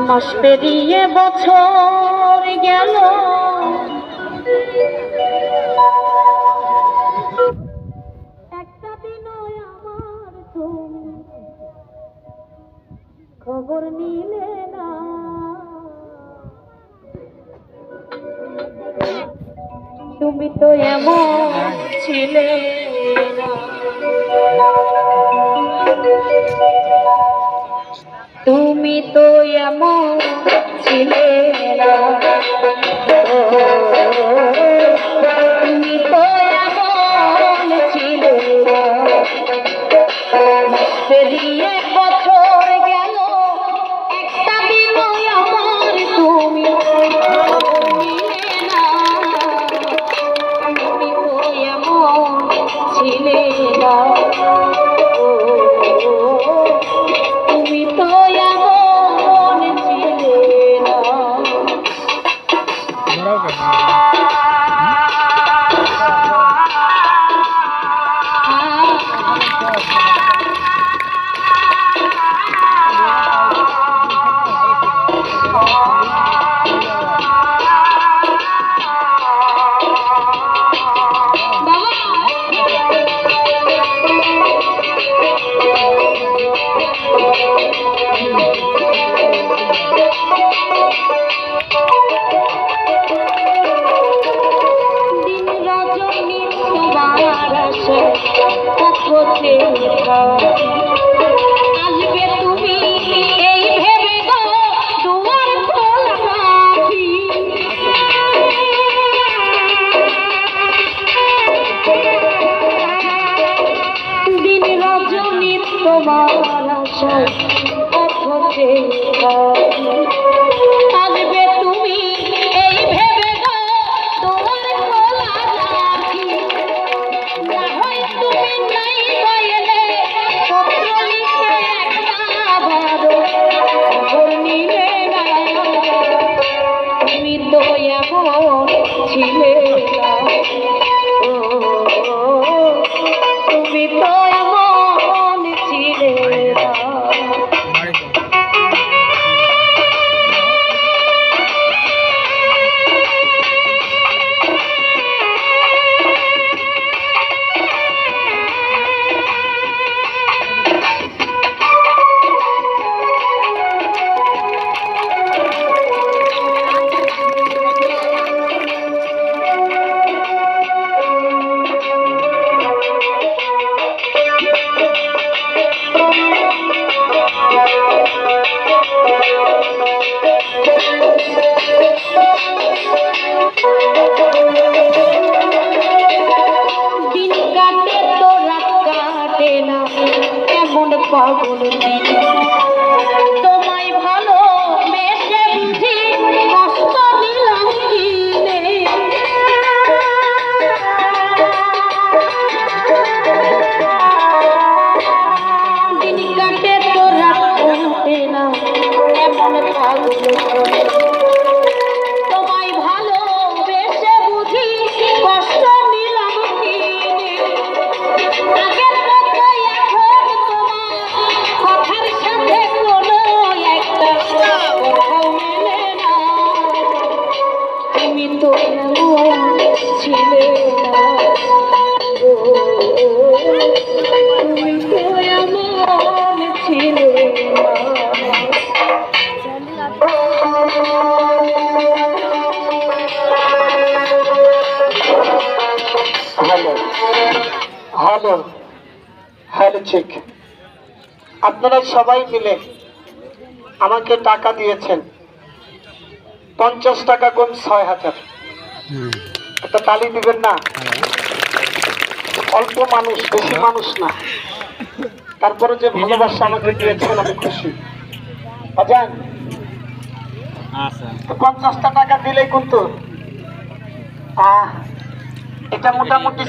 মাস পেরিয়ে বছর গেল, একটা দিনও আমার তুমি খবর নিলে না। তুমি তো এমন ছিলে না, তুমি তো এমন ছিলে না, তুমি তো এমন ছিলে না। পেরিয়ে বছর গেল, একটা দিনও আমার তুমি নিলে না। তুমি তো এমন ছিলে না, তুমি তো এমন ছিলে না। আসবে তুমি এই ভেবে গো দুয়ার খোলা রাখি, দিন রজনী তোমার আশায় পথে আসবে তুমি এই ভেবে গো দুয়ার খোলা রাখি। না হয় তুমি নাই বলে পত্র লিখে একটা ভালো খবর নিলে না। তুমি তো এমন ছিলে না, তুমি তো এমন ছিলে না। দিন কাটে তো রাত কাটে না, এমন পাগল দিন তোমায় ভালো বেশে বুঝি কষ্ট দিলাম কিনে। দিন কাটে তো রাত কাটে না, এমন পাগল তোমায় ভালো বেশে বুঝি কষ্ট নিলাম কিনে। আগের মতো এখন তোমার কথার সাথে কোনো একটা কথাও মেলে না। তুমি তো এমন ছিলে না, তুমি তো এমন ছিলে না। হ্যালো হ্যালো হ্যালো, ঠিক। আপনারা সবাই মিলে আমাকে টাকা দিয়েছেন, 50 টাকা কম 6000। একটা তালি দিবেন না? অল্প মানুষ, বেশি মানুষ না, তারপরে যে ভালোবাসা আমাকে দিয়েছেন আমি খুশি। আজান 50 টাকা দিলেই কিন্তু এটা মোটামুটি